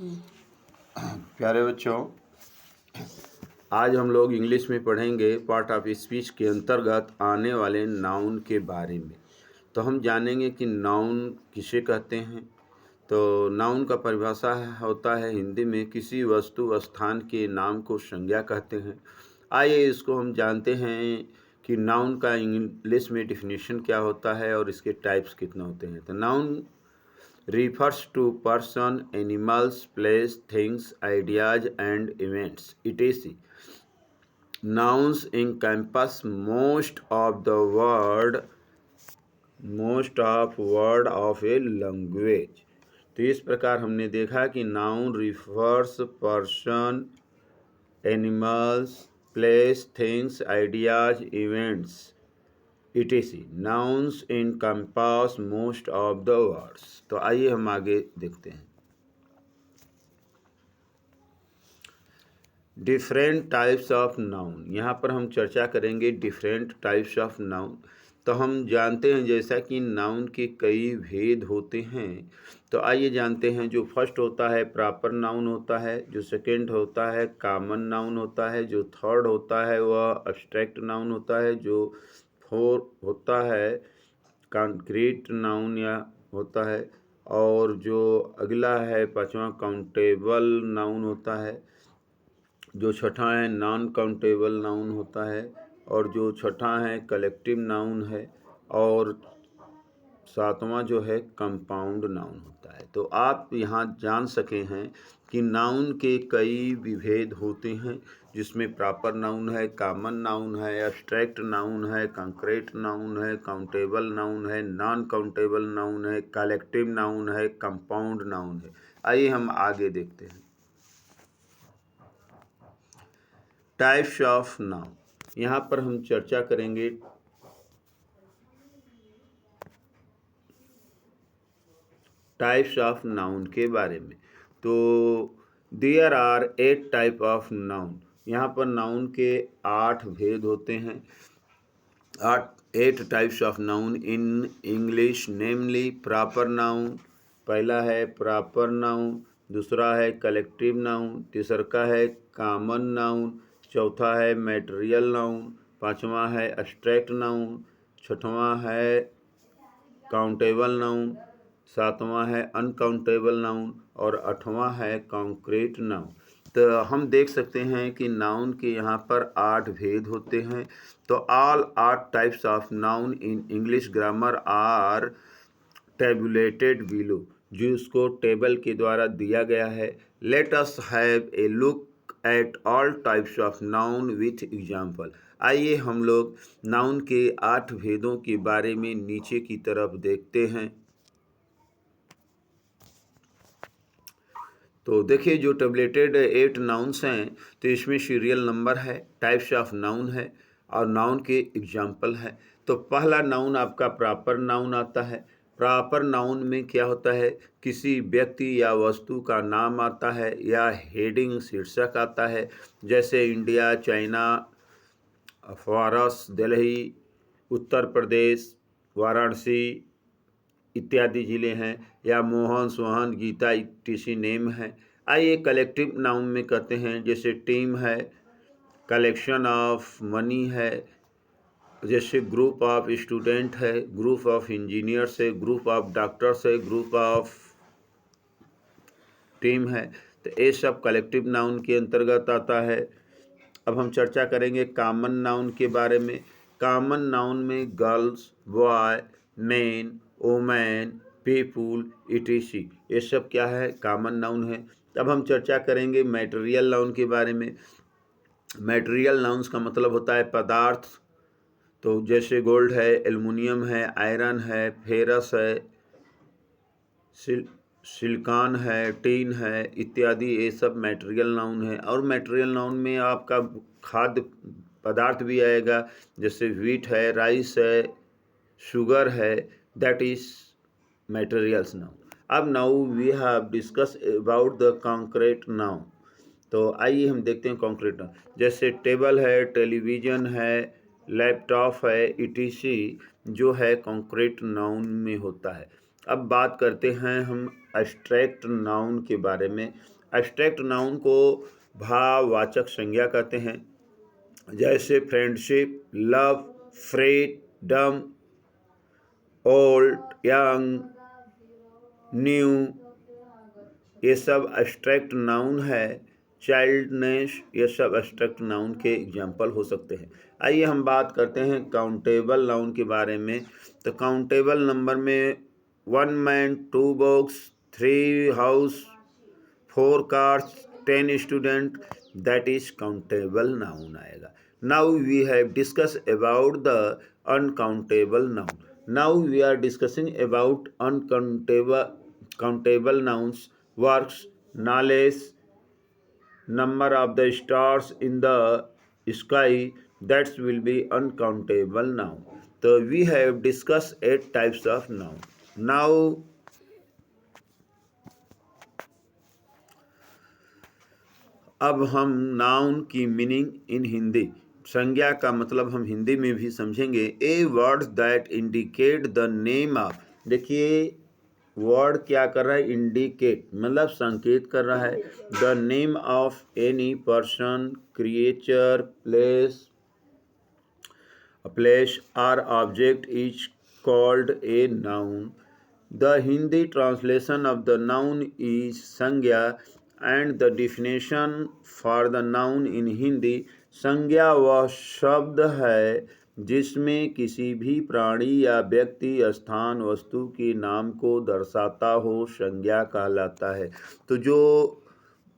प्यारे बच्चों, आज हम लोग इंग्लिश में पढ़ेंगे पार्ट ऑफ स्पीच के अंतर्गत आने वाले नाउन के बारे में। तो हम जानेंगे कि नाउन किसे कहते हैं। तो नाउन का परिभाषा होता है हिंदी में किसी वस्तु स्थान के नाम को संज्ञा कहते हैं। आइए इसको हम जानते हैं कि नाउन का इंग्लिश में डिफिनीशन क्या होता है और इसके टाइप्स कितने होते हैं। तो noun refers to person, animals, place, things, ideas and events, etc. Nouns encompass most of word of a language. तो इस प्रकार हमने देखा कि noun refers person, animals, place, things, ideas, events etc. Nouns encompass most of the words. तो आइए हम आगे देखते हैं। डिफरेंट टाइप्स ऑफ नाउन, यहाँ पर हम चर्चा करेंगे डिफरेंट टाइप्स ऑफ नाउन। तो हम जानते हैं जैसा कि नाउन के कई भेद होते हैं। तो आइए जानते हैं। जो फर्स्ट होता है प्रॉपर नाउन होता है, जो सेकंड होता है कॉमन नाउन होता है, जो थर्ड होता है वह एब्स्ट्रैक्ट नाउन होता है, जो फोर होता है कॉन्क्रीट नाउन या होता है, और जो अगला है पांचवा काउंटेबल नाउन होता है, जो छठा है नॉन काउंटेबल नाउन होता है, और जो छठा है कलेक्टिव नाउन है, और सातवां जो है कंपाउंड नाउन होता है। तो आप यहाँ जान सके हैं कि नाउन के कई विभेद होते हैं, जिसमें प्रॉपर नाउन है, कॉमन नाउन है, एब्स्ट्रैक्ट नाउन है, कंक्रीट नाउन है, काउंटेबल नाउन है, नॉन काउंटेबल नाउन है, कलेक्टिव नाउन है, कंपाउंड नाउन है। आइए हम आगे देखते हैं। टाइप्स ऑफ नाउन, यहाँ पर हम चर्चा करेंगे टाइप्स ऑफ नाउन के बारे में। तो there are 8 type of noun, यहाँ पर नाउन के 8 भेद होते हैं। 8 types of noun in English, namely proper noun, पहला है प्रॉपर नाउन, दूसरा है कलेक्टिव नाउन, तीसरा का है कॉमन नाउन, चौथा है मैटेरियल नाउन, पांचवा है एब्स्ट्रैक्ट नाउन, छठवां है काउंटेबल नाउन, सातवां है अनकाउंटेबल नाउन, और आठवां है कॉन्क्रीट नाउन। तो हम देख सकते हैं कि नाउन के यहाँ पर 8 भेद होते हैं। तो all 8 types of noun in English grammar are tabulated below, जिसको टेबल के द्वारा दिया गया है। Let us have a look at all types of noun with example. आइए हम लोग नाउन के 8 भेदों के बारे में नीचे की तरफ देखते हैं। तो देखिए, जो टेबलेटेड 8 नाउन्स हैं, तो इसमें सीरियल नंबर है, टाइप्स ऑफ नाउन है, और नाउन के एग्जाम्पल है। तो पहला नाउन आपका प्रॉपर नाउन आता है। प्रॉपर नाउन में क्या होता है, किसी व्यक्ति या वस्तु का नाम आता है या हेडिंग शीर्षक आता है। जैसे इंडिया, चाइना, फारस, दिल्ली, उत्तर प्रदेश, वाराणसी इत्यादि ज़िले हैं, या मोहन, सोहन, गीता इत्यादि नेम है। आइए कलेक्टिव नाउन में कहते हैं, जैसे टीम है, कलेक्शन ऑफ मनी है, जैसे ग्रुप ऑफ स्टूडेंट है, ग्रुप ऑफ इंजीनियर्स है, ग्रुप ऑफ डॉक्टर्स है, ग्रुप ऑफ टीम है। तो ये सब कलेक्टिव नाउन के अंतर्गत आता है। अब हम चर्चा करेंगे कॉमन नाउन के बारे में। कॉमन नाउन में girls, boy, man, women, people etc. ये सब क्या है, कॉमन नाउन है। अब हम चर्चा करेंगे मैटेरियल नाउन के बारे में। मैटेरियल नाउन्स का मतलब होता है पदार्थ। तो जैसे गोल्ड है, एल्युमिनियम है, आयरन है, फेरस है, सिलिकॉन है, टीन है इत्यादि, ये सब मैटेरियल नाउन है। और मैटेरियल नाउन में आपका खाद्य पदार्थ भी आएगा, जैसे व्हीट है, राइस है, शुगर है, दैट इज मैटेरियल्स नाउन। अब now we have discuss about the concrete noun. तो आइए हम देखते हैं कॉन्क्रीट नाउन। जैसे टेबल है, टेलीविज़न है, लैपटॉप है etc. जो है कॉन्क्रीट नाउन में होता है। अब बात करते हैं हम एब्स्ट्रैक्ट नाउन के बारे में। एब्स्ट्रैक्ट नाउन को भाववाचक संज्ञा कहते हैं, जैसे friendship, love, freedom, old, young, new, ये सब एब्स्ट्रैक्ट नाउन है। चाइल्डनेस, ये सब एब्स्ट्रैक्ट नाउन के एग्जाम्पल हो सकते हैं। आइए हम बात करते हैं काउंटेबल नाउन के बारे में। तो काउंटेबल नंबर में 1 man, 2 box, 3 house, 4 cars, 10 student, that is countable noun आएगा। Now we have discuss about the uncountable noun. Now we are discussing about countable nouns, works, knowledge, number of the stars in the sky, that will be uncountable noun. So we have discussed 8 types of noun. Now अब हम noun की meaning in Hindi, संज्ञा का मतलब हम हिंदी में भी समझेंगे। A words that indicate the name of, देखिए वर्ड क्या कर रहा है, इंडिकेट मतलब संकेत कर रहा है, the name of any person, creature, place और object is called a noun. The Hindi translation of the noun is sangya and the definition for the noun in Hindi. संज्ञा वह शब्द है जिसमें किसी भी प्राणी या व्यक्ति, स्थान, वस्तु के नाम को दर्शाता हो, संज्ञा कहलाता है। तो जो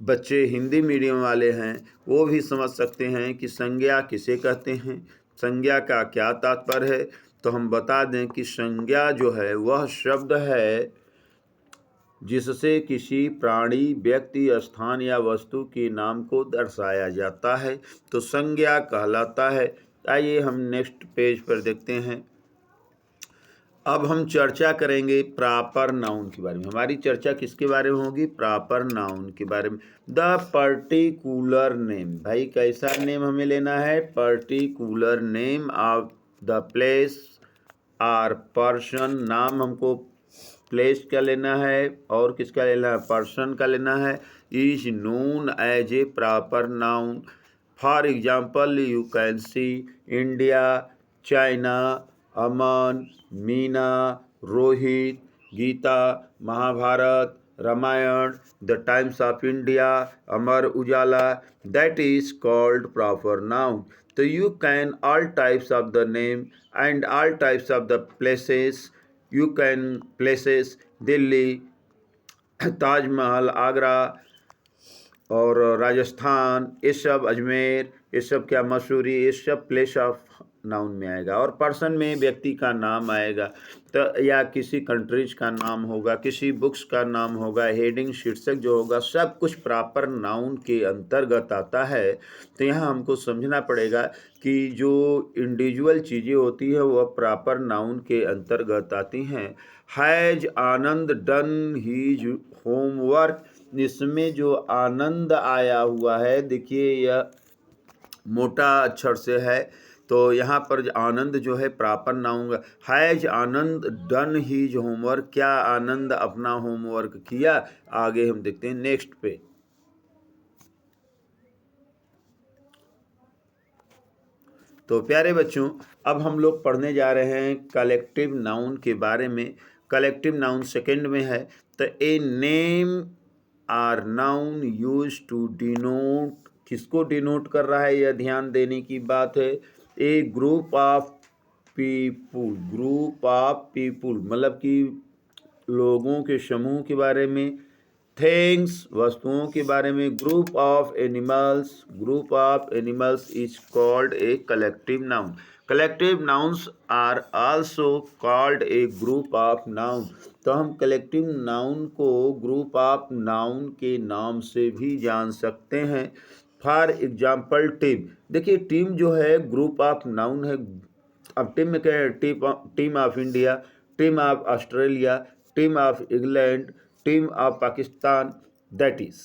बच्चे हिंदी मीडियम वाले हैं वो भी समझ सकते हैं कि संज्ञा किसे कहते हैं, संज्ञा का क्या तात्पर्य है। तो हम बता दें कि संज्ञा जो है वह शब्द है जिससे किसी प्राणी, व्यक्ति, स्थान या वस्तु के नाम को दर्शाया जाता है, तो संज्ञा कहलाता है। आइए हम नेक्स्ट पेज पर देखते हैं। अब हम चर्चा करेंगे प्रॉपर नाउन के बारे में। हमारी चर्चा किसके बारे में होगी, प्रॉपर नाउन के बारे में। द पर्टिकुलर नेम, भाई कैसा नेम हमें लेना है, particular name of the place और पर्सन। नाम हमको प्लेस का लेना है और किसका लेना है, पर्सन का लेना है। Is known as a proper noun. For example you can see India, China, Aman, Meena, Rohit, Geeta, Mahabharata, Ramayana, the Times of India, Amar Ujala, that is called proper noun. तो you can all types of the name and all types of the places, you can places Delhi, Taj Mahal, Agra और राजस्थान, ये सब अजमेर, ये सब क्या मसूरी, ये सब place of noun में आएगा। और पर्सन में व्यक्ति का नाम आएगा, तो या किसी कंट्रीज का नाम होगा, किसी बुक्स का नाम होगा, हेडिंग, शीर्षक जो होगा, सब कुछ प्रॉपर नाउन के अंतर्गत आता है। तो यहाँ हमको समझना पड़ेगा कि जो इंडिविजुअल चीज़ें होती है वह प्रॉपर नाउन के अंतर्गत आती हैं। Has Anand done his homework, इसमें जो आनंद आया हुआ है, देखिए यह मोटा अक्षर से है, तो यहाँ पर आनंद जो है proper noun. Has Anand done his homework, क्या आनंद अपना होमवर्क किया। आगे हम देखते हैं नेक्स्ट पे। तो प्यारे बच्चों, अब हम लोग पढ़ने जा रहे हैं कलेक्टिव नाउन के बारे में। कलेक्टिव नाउन सेकंड में है। तो a name are noun use to denote, किसको डिनोट कर रहा है, यह ध्यान देने की बात है। A group of people, group of people मतलब कि लोगों के समूह के बारे में। थिंग्स, वस्तुओं के बारे में। Group of animals, group of animals is called a collective noun. Collective nouns are also called a group of noun. तो हम कलेक्टिव नाउन को ग्रुप ऑफ नाउन के नाम से भी जान सकते हैं। फॉर एग्जाम्पल टीम, देखिए टीम जो है ग्रुप ऑफ नाउन है। अब टीम में क्या है, team of India, team of Australia, team of England, team of Pakistan, that is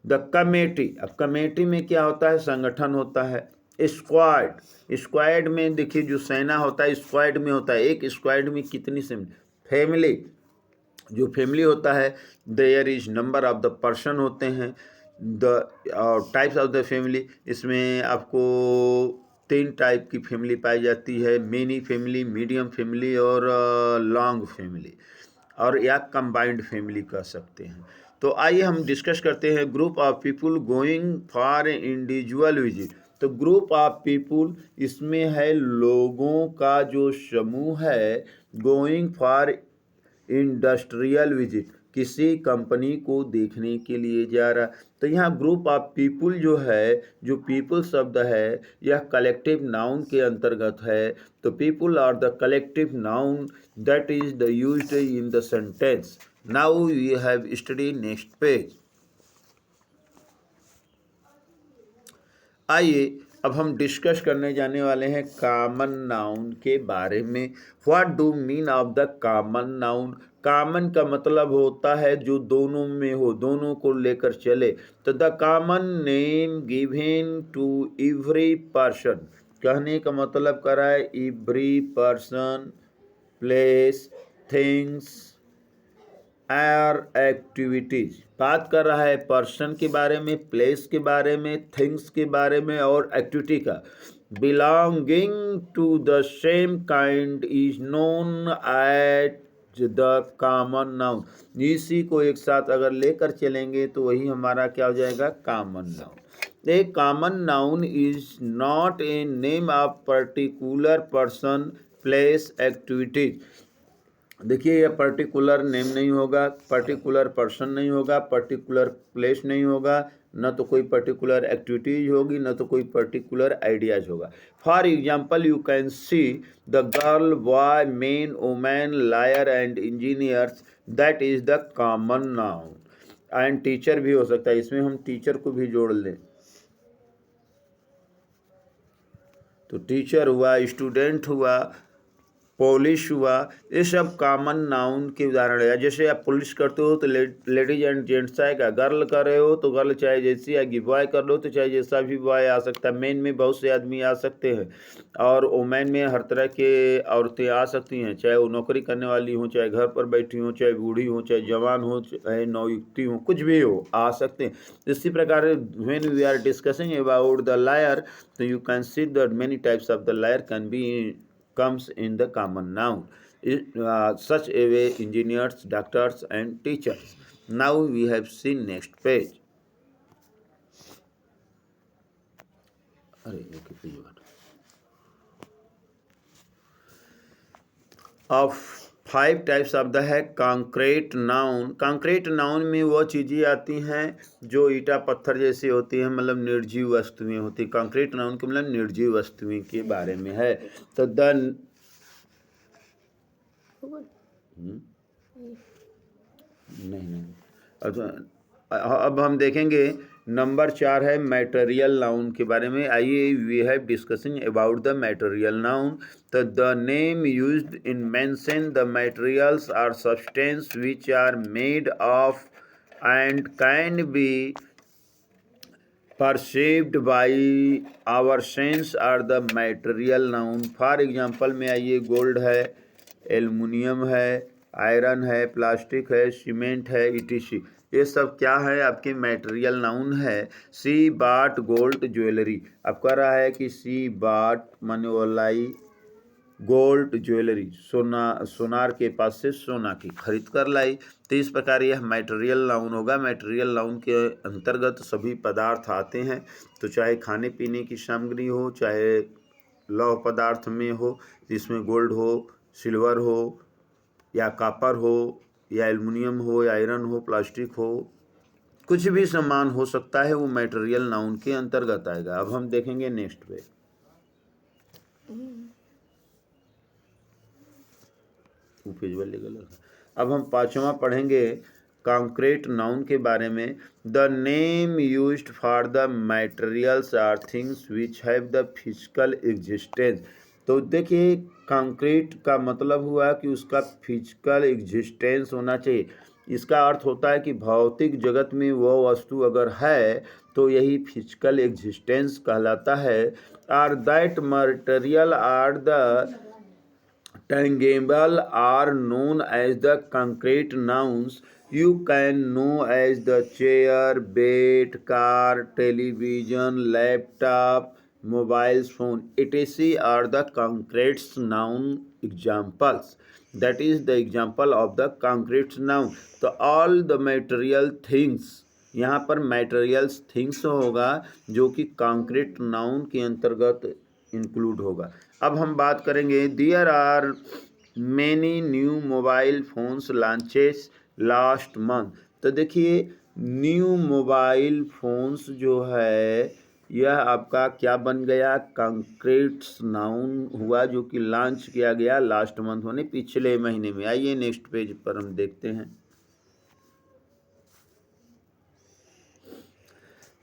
the committee. अब कमेटी में क्या होता है, संगठन होता है। स्क्वाड, स्क्वाड में देखिए जो सेना होता है स्क्वाड में होता है, एक स्क्वाड में कितनी फैमिली, जो फैमिली होता है there is number of the person होते हैं। The types of the family, इसमें आपको 3 टाइप की फैमिली पाई जाती है, मिनी फैमिली, मीडियम फैमिली और लॉन्ग फैमिली, और या कंबाइंड फैमिली कह सकते हैं। तो आइए हम डिस्कस करते हैं group of people going for individual visit. तो ग्रुप ऑफ पीपुल इसमें है लोगों का जो समूह है, गोइंग फॉर इंडस्ट्रियल विजिट, किसी कंपनी को देखने के लिए जा रहा। तो यहाँ ग्रुप ऑफ पीपुल जो है, जो पीपुल शब्द है यह कलेक्टिव नाउन के अंतर्गत है। तो people are the collective noun that is the used in the sentence. Now we have study next page. आइए अब हम डिस्कस करने जाने वाले हैं कॉमन नाउन के बारे में। What do mean of the common noun? Common का मतलब होता है जो दोनों में हो, दोनों को लेकर चले। तो the common name given to every person, कहने का मतलब कर रहा है एवरी पर्सन, प्लेस, थिंग्स और एक्टिविटीज। बात कर रहा है पर्सन के बारे में, प्लेस के बारे में, थिंग्स के बारे में और एक्टिविटी का। Belonging to the same kind is known as the common noun. इसी को एक साथ अगर लेकर चलेंगे तो वही हमारा क्या हो जाएगा, common noun. A common noun is not a name of particular person, place, activities. देखिए यह पर्टिकुलर नेम नहीं होगा, पर्टिकुलर पर्सन नहीं होगा, पर्टिकुलर प्लेस नहीं होगा, न तो कोई पर्टिकुलर एक्टिविटीज होगी, न तो कोई पर्टिकुलर आइडियाज होगा। For example you can see the girl, boy, man, women, lawyer and engineers, that is the common noun. And teacher भी हो सकता है, इसमें हम टीचर को भी जोड़ लें तो टीचर हुआ, स्टूडेंट हुआ, पॉलिश हुआ, ये सब कॉमन नाउन के उदाहरण है। जैसे आप पुलिस करते हो तो लेडीज एंड जेंट्स आएगा, गर्ल कर रहे हो तो गर्ल चाहे जैसी आएगी, बॉय कर लो तो चाहे जैसा भी बॉय आ सकता है, मैन में बहुत से आदमी आ सकते हैं और वुमेन में हर तरह के औरतें आ सकती हैं, चाहे वो नौकरी करने वाली हों, चाहे घर पर बैठी हों, चाहे बूढ़ी हों, चाहे जवान हो, चाहे नवयुक्ति हो, कुछ भी हो आ सकते हैं। इसी प्रकार when we are discussing about the liar, तो you can see that many types of the liar can be comes in the common noun, such a way engineers, doctors and teachers. Now we have seen next page. of 5 types of the है concrete noun. Concrete noun में वो चीज़ें आती हैं जो ईटा पत्थर जैसी होती हैं, मतलब निर्जीव वस्तुएं होती। कॉन्क्रीट नाउन के मतलब निर्जीव वस्तुएं के बारे में है। तो द नहीं अब हम देखेंगे नंबर 4 है मटेरियल नाउन के बारे में। आइए we have discussing about the material noun. तो the name used in mention the materials are substance which are made of and can be perceived by our sense are the material noun। For example में आइए gold है, aluminium है, iron है, plastic है, cement है, etc, ये सब क्या है आपके मटेरियल नाउन है। सी बाट गोल्ड ज्वेलरी, अब कह रहा है कि सी बाट माने वालाई गोल्ड ज्वेलरी, सोनार के पास से सोना की खरीद कर लाई। तो इस प्रकार यह मटेरियल नाउन होगा। मटेरियल नाउन के अंतर्गत सभी पदार्थ आते हैं, तो चाहे खाने पीने की सामग्री हो, चाहे लौह पदार्थ में हो, जिसमें गोल्ड हो, सिल्वर हो, या कॉपर हो, या एल्युमिनियम हो, या आयरन हो, प्लास्टिक हो, कुछ भी सामान हो सकता है, वो मटेरियल नाउन के अंतर्गत आएगा। अब हम देखेंगे नेक्स्ट पे। अब हम 5वां पढ़ेंगे कॉन्क्रीट नाउन के बारे में। The name used for the materials or things which have the physical existence. तो देखिए कॉन्क्रीट का मतलब हुआ कि उसका फिजिकल एग्जिस्टेंस होना चाहिए। इसका अर्थ होता है कि भौतिक जगत में वो वस्तु अगर है तो यही फिजिकल एग्जिस्टेंस कहलाता है। Or that material are the tangible are known as the concrete nouns. You can know as the chair, bed, car, television, laptop, mobile phone, etc. are the concrete noun examples. That is the example of the concrete noun. तो all the material things, यहाँ पर materials things होगा जो कि concrete noun के अंतर्गत include होगा। अब हम बात करेंगे there are many new mobile phones launches last month. तो देखिए न्यू मोबाइल फोन्स जो है यह आपका क्या बन गया, कंक्रीट नाउन हुआ जो कि लॉन्च किया गया लास्ट मंथ होने पिछले महीने में। आइए नेक्स्ट पेज पर हम देखते हैं।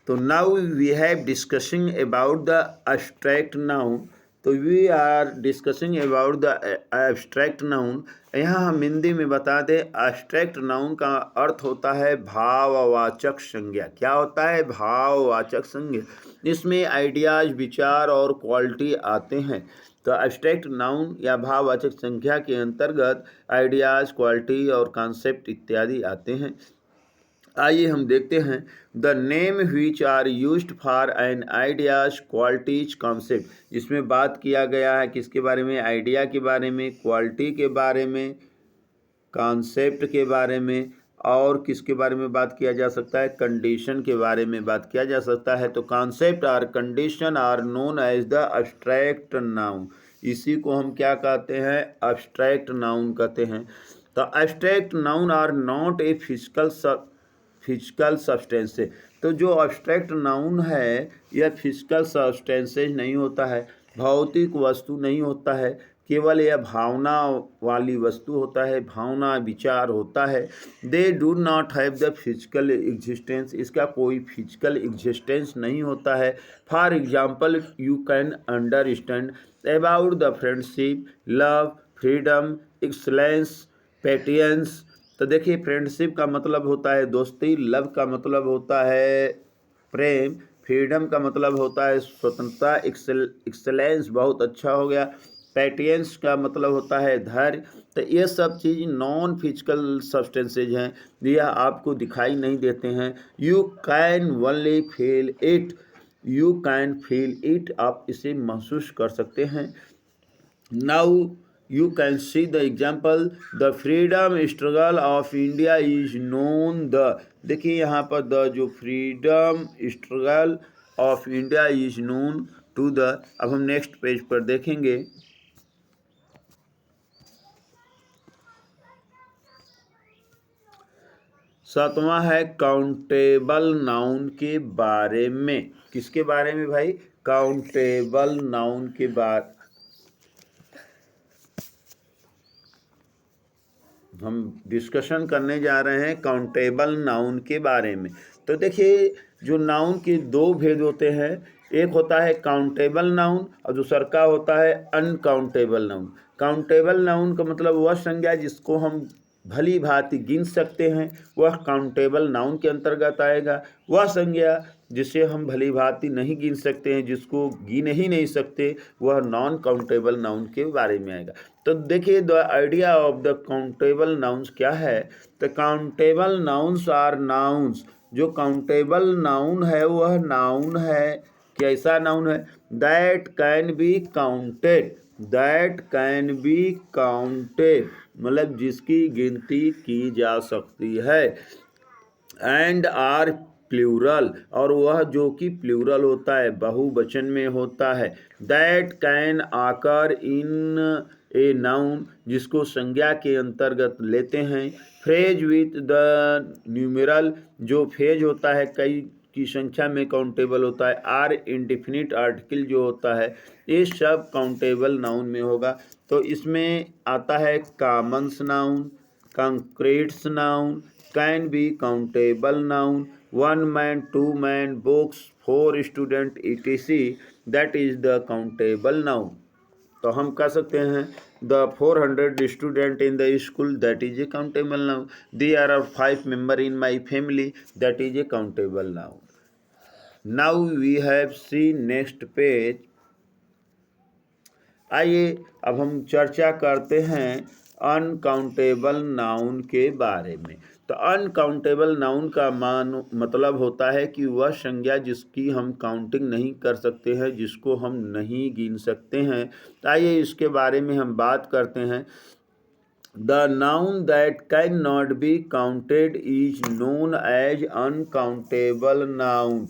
तो now we have discussing about the abstract noun. तो we are discussing about the abstract noun. यहाँ हम हिंदी में बता दें, एब्स्ट्रैक्ट नाउन का अर्थ होता है भाववाचक संज्ञा। क्या होता है? भाववाचक संज्ञा। इसमें आइडियाज, विचार और क्वालिटी आते हैं। तो एब्स्ट्रैक्ट नाउन या भाववाचक संख्या के अंतर्गत आइडियाज, क्वालिटी और कॉन्सेप्ट इत्यादि आते हैं। आइए हम देखते हैं। The name which are used for an ideas, qualities, concept. इसमें बात किया गया है किसके बारे में? आइडिया के बारे में, क्वालिटी के बारे में, कॉन्सेप्ट के बारे में, और किसके बारे में बात किया जा सकता है? कंडीशन के बारे में बात किया जा सकता है। तो कॉन्सेप्ट और condition are known as the abstract noun. इसी को हम क्या कहते हैं? एब्स्ट्रैक्ट नाउन कहते हैं। तो abstract noun are not a physical substances. तो जो एब्स्ट्रैक्ट नाउन है यह फिजिकल सब्सटेंसेज नहीं होता है, भौतिक वस्तु नहीं होता है, केवल यह भावना वाली वस्तु होता है, भावना विचार होता है। They do not have the physical existence. इसका कोई फिजिकल एग्जिस्टेंस नहीं होता है। For example you can understand about the friendship, love, freedom, excellence, patience. तो देखिए फ्रेंडशिप का मतलब होता है दोस्ती, लव का मतलब होता है प्रेम, फ्रीडम का मतलब होता है स्वतंत्रता, एक्सेलेंस बहुत अच्छा हो गया, पेटियंस का मतलब होता है धैर्य। तो ये सब चीज़ नॉन फिजिकल सब्सटेंसेज हैं, यह आपको दिखाई नहीं देते हैं। You can only feel it, you can feel it, आप इसे महसूस कर सकते हैं। Now you can see the example, the freedom struggle of India is known the। देखिए यहाँ पर the जो freedom struggle of India is known to the। अब हम नेक्स्ट पेज पर देखेंगे। सातवां है काउंटेबल नाउन के बारे में। किसके बारे में भाई? काउंटेबल नाउन के बारे हम डिस्कशन करने जा रहे हैं काउंटेबल नाउन के बारे में। तो देखिए जो नाउन के दो भेद होते हैं, एक होता है काउंटेबल नाउन और दूसरा का होता है अनकाउंटेबल नाउन। काउंटेबल नाउन का मतलब वह संज्ञा जिसको हम भली भांति गिन सकते हैं, वह काउंटेबल नाउन के अंतर्गत आएगा। वह संज्ञा जिसे हम भली भांति नहीं गिन सकते हैं, जिसको गिन ही नहीं सकते, वह नॉन काउंटेबल नाउन के बारे में आएगा। तो देखिए the idea of the countable nouns क्या है? The countable nouns are nouns. जो काउंटेबल नाउन है वह नाउन है, कैसा नाउन है? That can be counted, that can be counted मतलब जिसकी गिनती की जा सकती है। एंड आर प्लूरल, और वह जो कि प्लूरल होता है, बहुवचन में होता है। दैट कैन आकर इन ए नाउन, जिसको संज्ञा के अंतर्गत लेते हैं। फ्रेज विथ द न्यूमेरल, जो फ्रेज होता है कई की संख्या में काउंटेबल होता है। आर इंडिफिनिट आर्टिकल जो होता है, ये सब काउंटेबल नाउन में होगा। तो इसमें आता है commons noun, concretes noun, can be countable noun, one man, two man, books, four student, etc. That is the countable noun. तो हम कह सकते हैं the 400 student in the school, that is a countable noun. There are 5 member in my family, that is a countable noun. Now we have seen next page. आइए अब हम चर्चा करते हैं अनकाउंटेबल नाउन के बारे में। तो अनकाउंटेबल नाउन का मतलब होता है कि वह संज्ञा जिसकी हम काउंटिंग नहीं कर सकते हैं, जिसको हम नहीं गिन सकते हैं। तो आइए इसके बारे में हम बात करते हैं। The noun that cannot be counted is known as uncountable noun।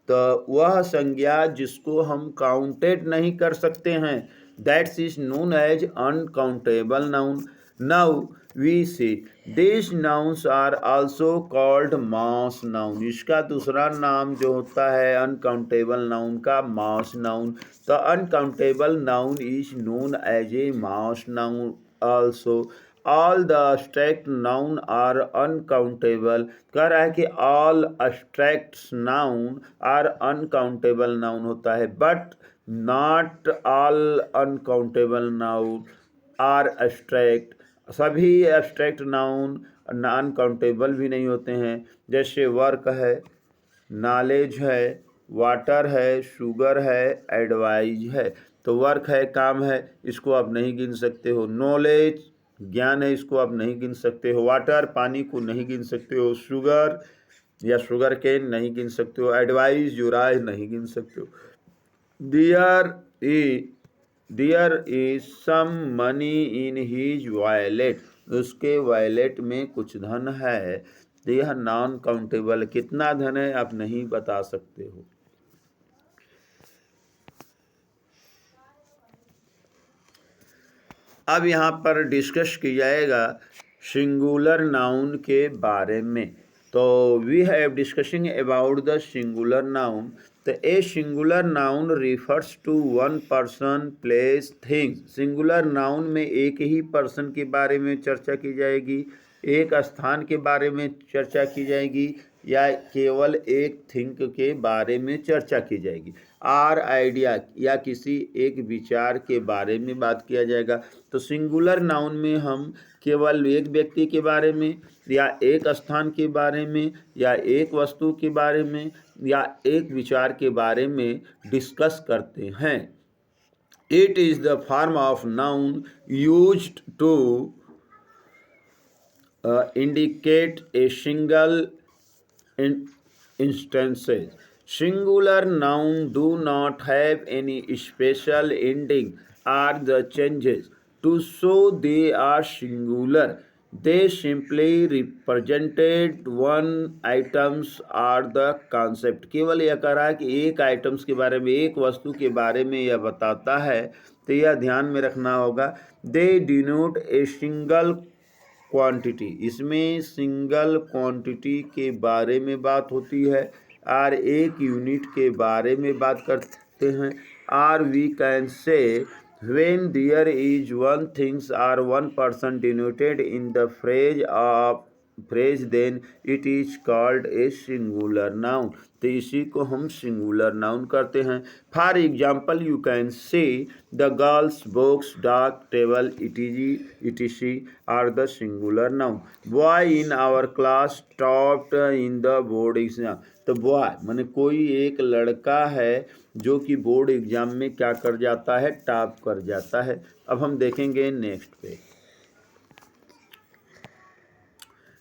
तो वह संज्ञा जिसको हम काउंटेड नहीं कर सकते हैं, that's is known as uncountable noun. Now we say this nouns are also called mass noun. इसका दूसरा नाम जो होता है अनकाउंटेबल नाउन का, मास नाउन। तो uncountable noun is known as a mass noun also. All the abstract noun are uncountable. कह रहा है कि all abstract noun are uncountable noun होता है, but not all uncountable noun are abstract। सभी abstract noun uncountable भी नहीं होते हैं। जैसे वर्क है, नॉलेज है, वाटर है, शुगर है, एडवाइज है। तो वर्क है, काम है, इसको आप नहीं गिन सकते हो। नॉलेज ज्ञान है, इसको आप नहीं गिन सकते हो। वाटर पानी को नहीं गिन सकते हो। शुगर या शुगर केन नहीं गिन सकते हो। एडवाइस जो राय नहीं गिन सकते हो। There is some money in his wallet. उसके वॉलेट में कुछ धन है। तो यह नॉन काउंटेबल। कितना धन है आप नहीं बता सकते हो। अब यहाँ पर डिस्कस की जाएगा सिंगुलर नाउन के बारे में। तो we have discussing about the singular noun. तो a singular noun refers to one person, place, things. Singular noun में एक ही पर्सन के बारे में चर्चा की जाएगी, एक स्थान के बारे में चर्चा की जाएगी, या केवल एक थिंग के बारे में चर्चा की जाएगी। आर आइडिया या किसी एक विचार के बारे में बात किया जाएगा। तो सिंगुलर नाउन में हम केवल एक व्यक्ति के बारे में, या एक स्थान के बारे में, या एक वस्तु के बारे में, या एक विचार के बारे में डिस्कस करते हैं। It is the form of noun used to indicate a single instances. Singular noun do not have any special ending or the changes to show they are singular. They simply represented one items or the concept। केवल यह कह रहा है कि एक items के बारे में, एक वस्तु के बारे में यह बताता है। तो यह ध्यान में रखना होगा। They denote a single quantity. इसमें सिंगल क्वांटिटी के बारे में बात होती है, और एक यूनिट के बारे में बात करते हैं। Or we can say when there is one things or one person denoted in the phrase then it is called a singular noun. तो इसी को हम सिंगुलर नाउन करते हैं। For example you can say the girls, books, dog, table, etc are the singular noun. Boy in our class topped in the board exam. तो boy माने कोई एक लड़का है जो कि बोर्ड एग्जाम में क्या कर जाता है, टॉप कर जाता है। अब हम देखेंगे नेक्स्ट पेज।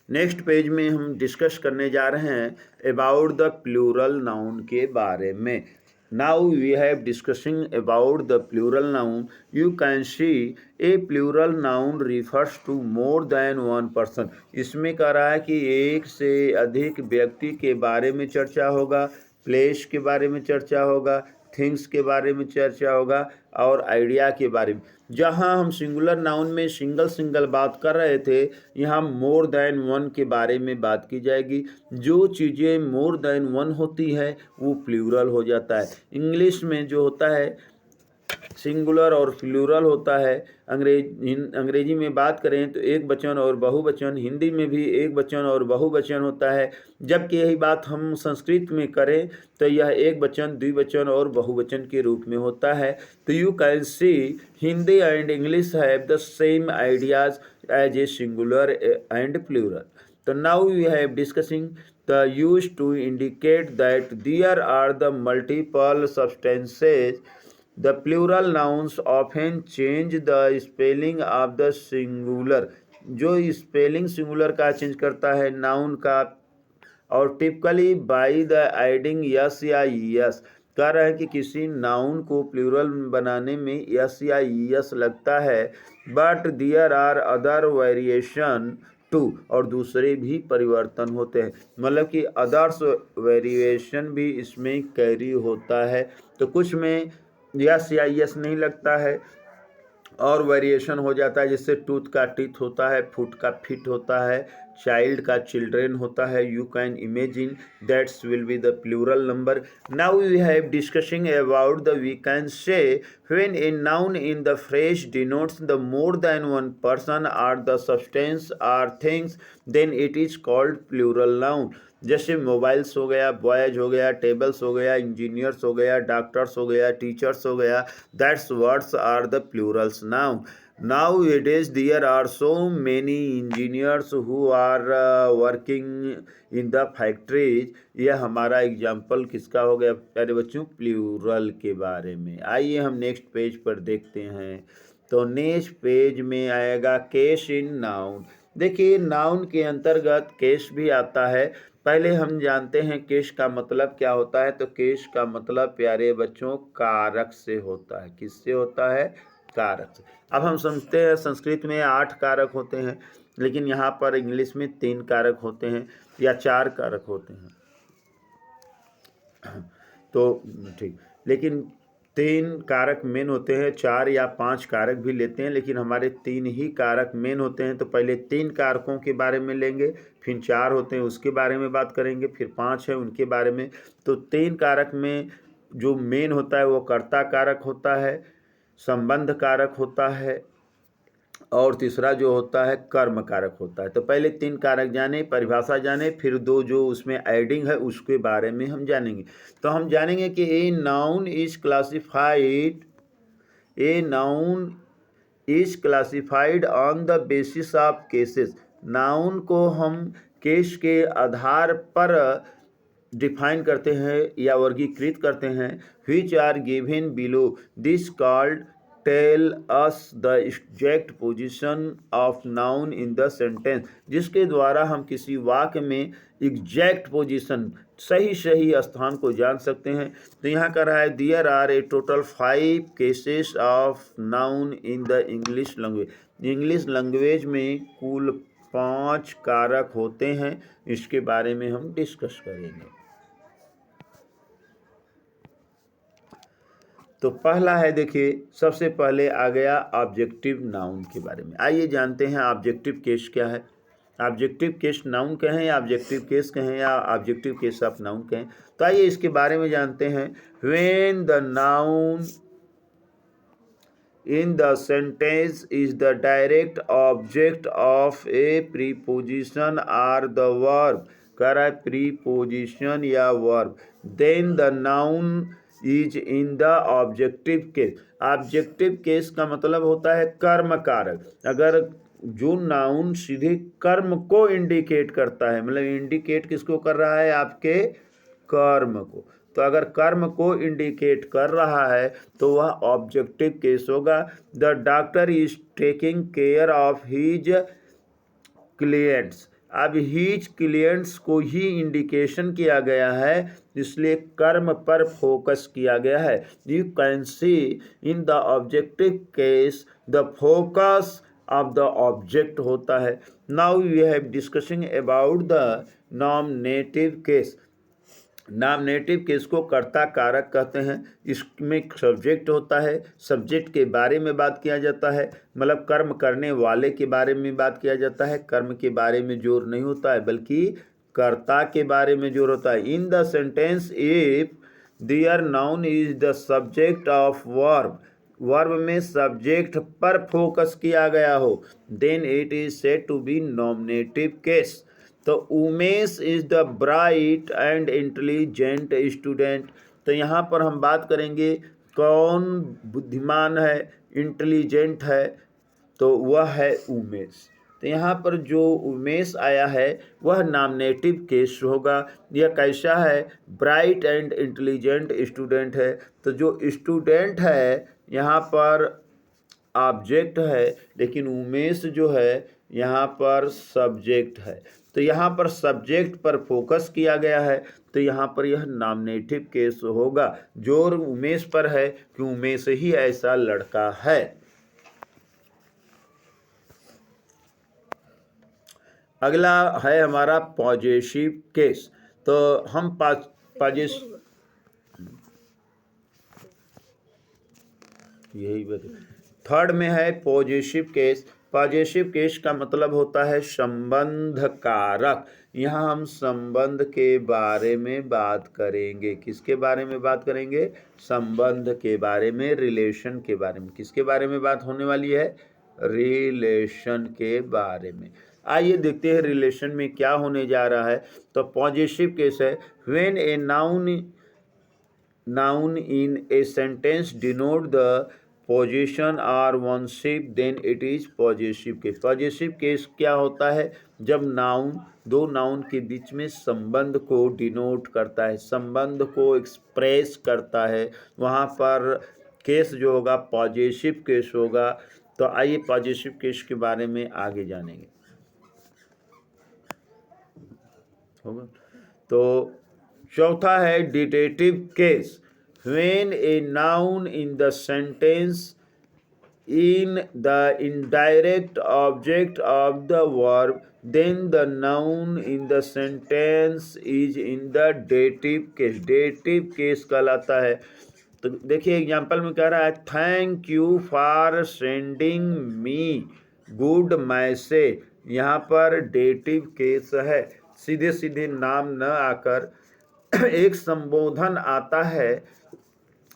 नेक्स्ट पेज में हम डिस्कस करने जा रहे हैं अबाउट द प्लूरल नाउन के बारे में। Now we have discussing about the plural noun. You can see a plural noun refers to more than one person. इसमें कह रहा है कि एक से अधिक व्यक्ति के बारे में चर्चा होगा, प्लेस के बारे में चर्चा होगा, थिंग्स के बारे में चर्चा होगा, और आइडिया के बारे में। जहाँ हम सिंगुलर नाउन में सिंगल बात कर रहे थे, यहाँ मोर देन वन के बारे में बात की जाएगी। जो चीज़ें मोर देन वन होती है वो प्लूरल हो जाता है। इंग्लिश में जो होता है सिंगुलर और प्लूरल होता है। अंग्रेजी में बात करें तो एक वचन और बहुवचन, हिंदी में भी एक वचन और बहुवचन होता है। जबकि यही बात हम संस्कृत में करें तो यह एक वचन, द्विवचन और बहुवचन के रूप में होता है। तो you can see Hindi and English have the same ideas as a singular and plural. तो now we have discussing the used to indicate that there are the multiple substances the plural nouns often change the spelling of the singular, जो spelling singular का change करता है noun का, और typically by the adding es या es. कह रहा है कि किसी नाउन को प्लूरल बनाने में यस या यस लगता है, but there are other variation too, और दूसरे भी परिवर्तन होते हैं, मतलब कि अदर्स वेरिएशन भी इसमें कैरी होता है। तो कुछ में यस या यस नहीं लगता है और वेरिएशन हो जाता है, जिससे टूथ का टीथ होता है, फुट का फिट होता है, चाइल्ड का चिल्ड्रेन होता है। You can imagine that's will be the plural number. Now we have discussing about the we can say when a noun in the phrase denotes the more than one person or the substance or things, then it is called plural noun. जैसे mobiles हो गया, boys हो गया, tables हो गया, engineers हो गया, doctors हो गया, टीचर्स हो गया, that's words are the plurals noun. Nowadays there are so many engineers who are working in the factories। यह हमारा एग्जाम्पल किसका हो गया प्यारे बच्चों? प्लूरल के बारे में। आइए हम नेक्स्ट पेज पर देखते हैं। तो नेक्स्ट पेज में आएगा केस इन नाउन। देखिए नाउन के अंतर्गत केस भी आता है। पहले हम जानते हैं केस का मतलब क्या होता है। तो केस का मतलब प्यारे बच्चों कारक से होता है। किससे होता है? कारक से। अब हम समझते हैं संस्कृत में 8 कारक होते हैं, लेकिन यहाँ पर इंग्लिश में 3 कारक होते हैं या 4 कारक होते हैं। तो ठीक, लेकिन 3 कारक मेन होते हैं, 4 या 5 कारक भी लेते हैं, लेकिन हमारे 3 ही कारक मेन होते हैं। तो पहले 3 कारकों के बारे में लेंगे, फिर 4 होते हैं उसके बारे में बात करेंगे, फिर 5 है उनके बारे में। तो 3 कारक में जो मेन होता है वो कर्ता कारक होता है, संबंध कारक होता है, और तीसरा जो होता है कर्म कारक होता है। तो पहले 3 कारक जाने, परिभाषा जाने, फिर 2 जो उसमें एडिंग है उसके बारे में हम जानेंगे। तो हम जानेंगे कि a noun is classified on the basis of cases. Noun को हम केस के आधार पर डिफाइन करते हैं या वर्गीकृत करते हैं। Which are given below, this called tell us the exact position of noun in the sentence, जिसके द्वारा हम किसी वाक्य में एग्जैक्ट पोजीशन, सही स्थान को जान सकते हैं। तो यहाँ कर रहा है there are a total 5 cases of noun in the English language. English language में कुल 5 कारक होते हैं। इसके बारे में हम डिस्कस करेंगे। तो पहला है, देखिए सबसे पहले आ गया ऑब्जेक्टिव नाउन के बारे में। आइए जानते हैं ऑब्जेक्टिव केस क्या है। ऑब्जेक्टिव केस नाउन कहें या ऑब्जेक्टिव केस कहें या ऑब्जेक्टिव केस ऑफ नाउन कहें, तो आइए इसके बारे में जानते हैं। When the noun in the sentence is the direct object of a preposition or the verb, कह रहा है preposition या verb, then the noun is in the objective case। Objective case का मतलब होता है कर्म कारक। अगर जो नाउन सीधे कर्म को इंडिकेट करता है, मतलब इंडिकेट किसको कर रहा है? आपके कर्म को। तो अगर कर्म को इंडिकेट कर रहा है तो वह ऑब्जेक्टिव केस होगा। The doctor is taking care of his clients. अब हीज क्लियंट्स को ही इंडिकेशन किया गया है, इसलिए कर्म पर फोकस किया गया है। You can see in the objective case the focus of the object होता है। Now we have discussing about the nominative case. Nominative case को कर्ता कारक कहते हैं। इसमें सब्जेक्ट होता है, सब्जेक्ट के बारे में बात किया जाता है, मतलब कर्म करने वाले के बारे में बात किया जाता है। कर्म के बारे में जोर नहीं होता है, बल्कि कर्ता के बारे में जोर होता है। In the sentence if there noun is the subject of verb, verb में सब्जेक्ट पर फोकस किया गया हो, then it is said to be nominative case. तो Umesh is the bright and intelligent student. तो यहाँ पर हम बात करेंगे कौन बुद्धिमान है, इंटेलिजेंट है, तो वह है उमेश। तो यहाँ पर जो उमेश आया है वह नॉमिनेटिव केस होगा। यह कैसा है? ब्राइट एंड इंटेलिजेंट स्टूडेंट है। तो जो स्टूडेंट है यहाँ पर ऑब्जेक्ट है, लेकिन उमेश जो है यहाँ पर सब्जेक्ट है। तो यहाँ पर सब्जेक्ट पर फोकस किया गया है, तो यहाँ पर यह नॉमिनेटिव केस होगा। जोर उमेश पर है कि उमेश ही ऐसा लड़का है। अगला है हमारा पॉजेसिव केस। तो हम पॉजेसिव यही बता, थर्ड में है पॉजेसिव केस। पॉजेसिव केस का मतलब होता है संबंध कारक। यहाँ हम संबंध के बारे में बात करेंगे। किसके बारे में बात करेंगे? संबंध के बारे में, रिलेशन के बारे में। किसके बारे में बात होने वाली है? रिलेशन के बारे में। आइए देखते हैं रिलेशन में क्या होने जा रहा है। तो पॉजेसिव केस है when A noun in a sentence denote the possession or oneship, then it is possessive case। Possessive case क्या होता है? जब नाउन, दो नाउन के बीच में संबंध को डिनोट करता है, संबंध को एक्सप्रेस करता है, वहाँ पर केस जो होगा पॉजेसिव केस होगा। तो आइए पॉजेसिव केस के बारे में आगे जानेंगे। होगा तो चौथा है dative case. When a noun in the sentence in the indirect object of the verb, then the noun in the sentence is in the dative case। dative case कहलाता है। तो देखिए एग्जाम्पल में कह रहा है thank you for sending me good message. यहाँ पर डेटिव केस है। सीधे सीधे नाम न आकर एक संबोधन आता है,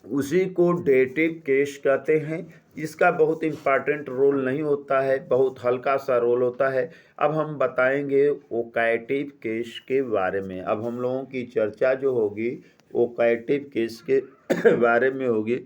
उसी को डेटिव केस कहते हैं। इसका बहुत इम्पॉर्टेंट रोल नहीं होता है, बहुत हल्का सा रोल होता है। अब हम बताएंगे वोकैटिव केस के बारे में। अब हम लोगों की चर्चा जो होगी वोकैटिव केस के बारे में होगी।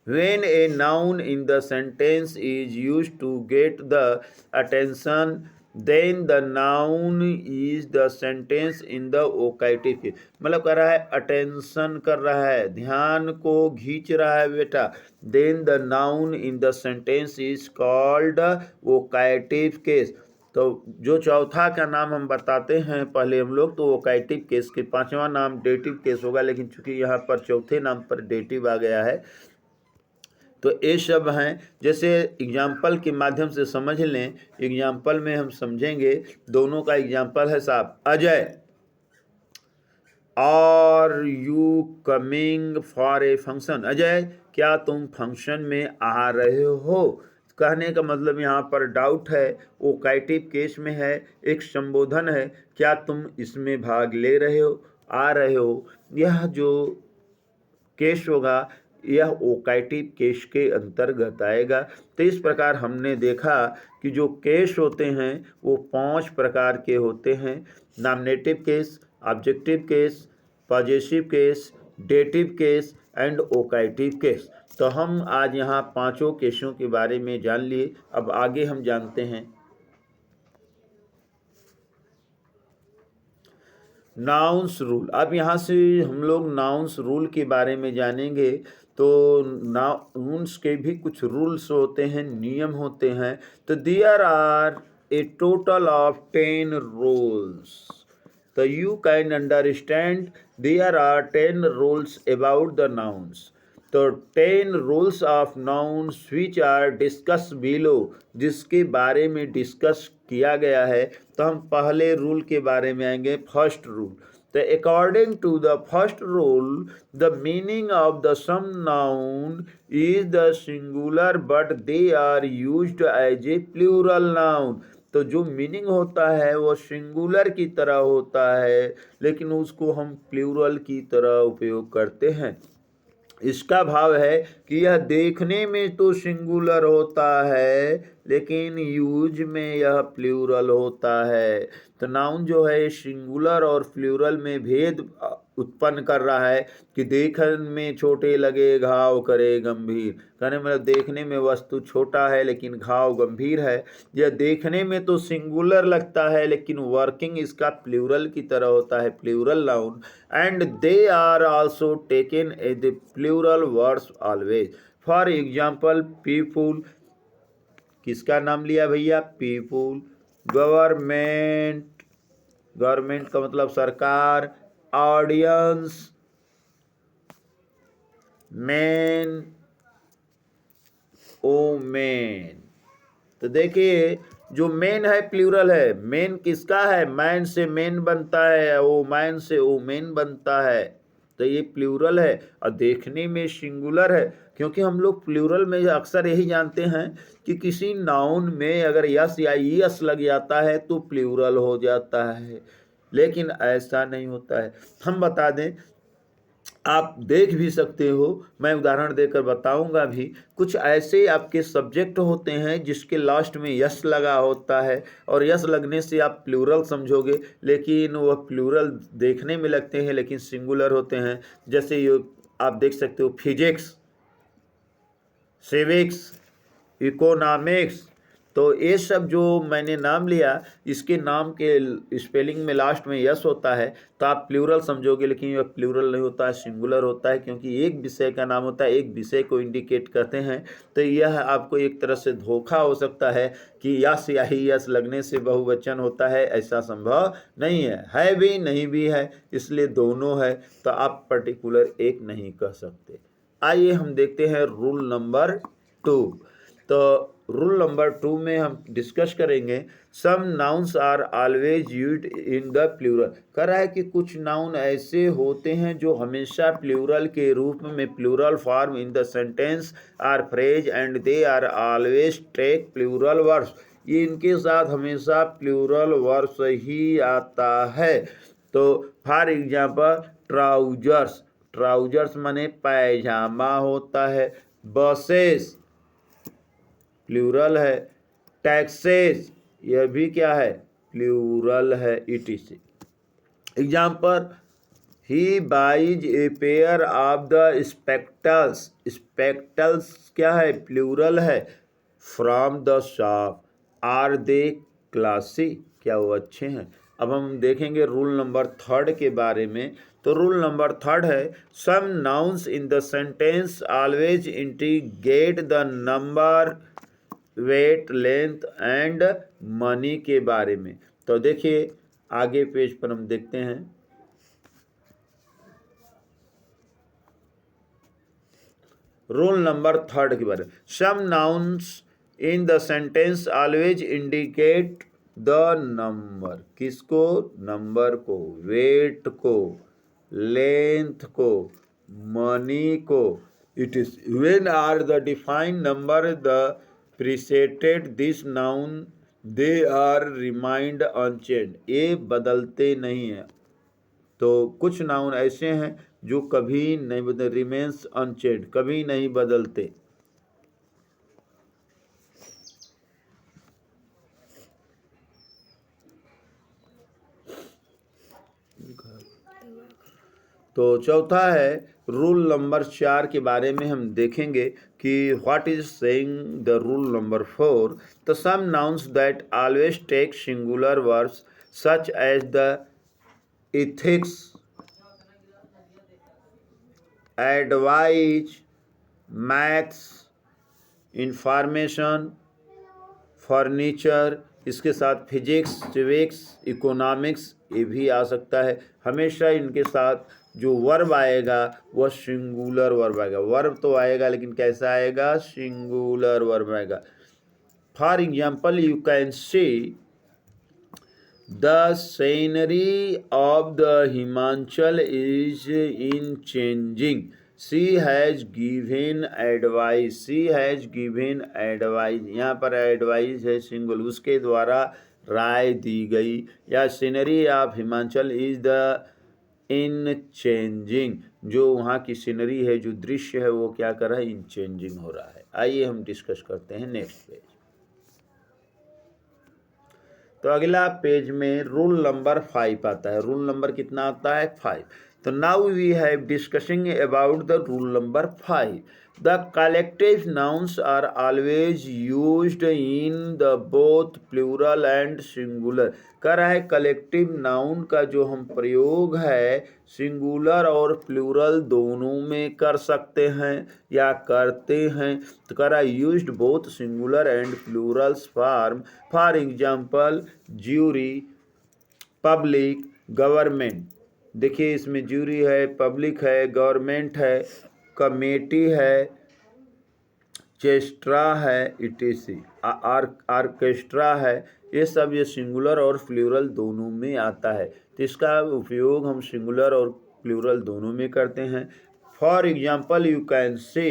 When a noun in the sentence is used to get the attention, then the noun is the sentence in the vocative case। मतलब कर रहा है अटेंशन कर रहा है, ध्यान को खींच रहा है बेटा। then the noun in the sentence is called vocative case। तो जो चौथा का नाम हम बताते हैं पहले हम लोग, तो वोकैटिव केस के पांचवा नाम डेटिव केस होगा, लेकिन चूंकि यहाँ पर चौथे नाम पर डेटिव आ गया है तो ये सब हैं। जैसे एग्जाम्पल के माध्यम से समझ लें। एग्जाम्पल में हम समझेंगे, दोनों का एग्जाम्पल है साहब। Ajay, are you coming for a function? Ajay, क्या तुम फंक्शन में आ रहे हो? कहने का मतलब यहाँ पर डाउट है, वोकैटिव केस में है, एक संबोधन है, क्या तुम इसमें भाग ले रहे हो, आ रहे हो? यह जो केस होगा यह वोकैटिव केस के अंतर्गत आएगा। तो इस प्रकार हमने देखा कि जो केस होते हैं वो 5 प्रकार के होते हैं। Nominative case, objective case, possessive case, dative case and vocative case. तो हम आज यहाँ पांचों केसों के बारे में जान लिए। अब आगे हम जानते हैं नाउन्स रूल। अब यहाँ से हम लोग नाउन्स रूल के बारे में जानेंगे। तो नाउन्स के भी कुछ रूल्स होते हैं, नियम होते हैं। तो there are a total of 10 rules. तो you can understand there are 10 rules about the nouns. तो 10 rules of nouns which are discuss below, जिसके बारे में डिस्कस किया गया है। तो हम पहले रूल के बारे में आएंगे, फर्स्ट रूल। तो according to the first rule, the meaning of the some noun is the singular but they are used as a plural noun. तो जो मीनिंग होता है वो सिंगुलर की तरह होता है, लेकिन उसको हम प्लूरल की तरह उपयोग करते हैं। इसका भाव है कि यह देखने में तो सिंगुलर होता है, लेकिन यूज में यह प्लूरल होता है। तो नाउन जो है सिंगुलर और प्लूरल में भेद उत्पन्न कर रहा है कि देखने में छोटे लगे घाव करे गंभीर, कहने मतलब देखने में वस्तु छोटा है लेकिन घाव गंभीर है। यह देखने में तो सिंगुलर लगता है लेकिन वर्किंग इसका प्लूरल की तरह होता है, plural noun. And they are also taken a the plural words always. For example people, किसका नाम लिया भैया? पीपुल। गवर्नमेंट, गवर्नमेंट का मतलब सरकार। Audience, man, women. तो देखिए जो मेन है प्लूरल है, मेन किसका है? मैन से मेन बनता है, ओ मैन से ओमेन बनता है, तो ये प्लूरल है। और देखने में सिंगुलर है, क्योंकि हम लोग प्लूरल में अक्सर यही जानते हैं कि किसी नाउन में अगर यस या ईएस लग जाता है तो प्लूरल हो जाता है, लेकिन ऐसा नहीं होता है। हम बता दें, आप देख भी सकते हो, मैं उदाहरण देकर बताऊंगा भी। कुछ ऐसे आपके सब्जेक्ट होते हैं जिसके लास्ट में यस लगा होता है, और यस लगने से आप प्लूरल समझोगे, लेकिन वह प्लूरल देखने में लगते हैं लेकिन सिंगुलर होते हैं। जैसे ये आप देख सकते हो, फिजिक्स, सिविक्स, इकोनॉमिक्स। तो ये सब जो मैंने नाम लिया, इसके नाम के स्पेलिंग में लास्ट में यस होता है तो आप प्लूरल समझोगे, लेकिन यह प्लूरल नहीं होता है, सिंगुलर होता है, क्योंकि एक विषय का नाम होता है, एक विषय को इंडिकेट करते हैं। तो यह आपको एक तरह से धोखा हो सकता है कि यस या ही यस लगने से बहुवचन होता है, ऐसा संभव नहीं है भी नहीं भी है, इसलिए दोनों है, तो आप पर्टिकुलर एक नहीं कह सकते। आइए हम देखते हैं रूल नंबर 2। तो रूल नंबर 2 में हम डिस्कस करेंगे some nouns are always used in the plural. कह रहा है कि कुछ नाउन ऐसे होते हैं जो हमेशा प्लूरल के रूप में, plural form in the sentence or phrase and they are always take plural words. ये इनके साथ हमेशा प्लूरल वर्ड्स ही आता है। तो फॉर एग्जाम्पल ट्राउजर्स, ट्राउजर्स माने पैजामा होता है। बसेस प्लूरल है। टैक्सेस, यह भी क्या है? प्लूरल है। etc। Example, he buys a pair of the spectacles, spectacles क्या है? प्लूरल है। From the shop. Are they classy, क्या वो अच्छे हैं? अब हम देखेंगे रूल नंबर 3 के बारे में। तो रूल नंबर 3 है some nouns in the sentence always integrate the number, weight, length and money के बारे में। तो देखिए आगे पेज पर हम देखते हैं। रूल नंबर 3 के बारे में, some nouns in the sentence always indicate the number, किसको? नंबर को, वेट को, लेंथ को, मनी को। It is when are the defined number the preceded this noun they are remained unchanged, ये बदलते नहीं हैं। तो कुछ नाउन ऐसे हैं जो कभी नहीं बदल, रिमेन्स अनचेंज, कभी नहीं बदलते। तो चौथा है रूल नंबर 4 के बारे में हम देखेंगे कि what is saying the rule number 4। तो some nouns that always take singular words such as the ethics, advice, maths, information, furniture, इसके साथ फिजिक्स, सिविक्स, इकोनॉमिक्स, ये भी आ सकता है। हमेशा इनके साथ जो वर्ब आएगा वह सिंगुलर वर्ब आएगा। वर्ब तो आएगा लेकिन कैसा आएगा? सिंगुलर वर्ब आएगा। For example you can C the scenery of the Himachal is in changing. She has given advice, she has given advice, यहाँ पर advice है सिंगल, उसके द्वारा राय दी गई। या scenery of Himachal is the in changing, जो वहाँ की सीनरी है, जो दृश्य है, वो क्या कर रहा है? इन चेंजिंग हो रहा है। आइए हम डिस्कस करते हैं नेक्स्ट पेज। तो अगला पेज में रूल नंबर 5 आता है। रूल नंबर कितना आता है? 5। तो now we have discussing about the rule number 5. The collective nouns are always used in the both plural and singular. कह रहा है कलेक्टिव नाउन का जो हम प्रयोग है सिंगुलर और प्लूरल दोनों में कर सकते हैं या करते हैं. तो कह रहा है used both singular and Plurals form. For example jury, public, government. देखिए इसमें ज्यूरी है, पब्लिक है, गवर्नमेंट है, कमेटी है, चेस्ट्रा है, इटीसी, आर्केस्ट्रा है. ये सब ये सिंगुलर और प्लूरल दोनों में आता है. तो इसका उपयोग हम सिंगुलर और प्लूरल दोनों में करते हैं. For example you can say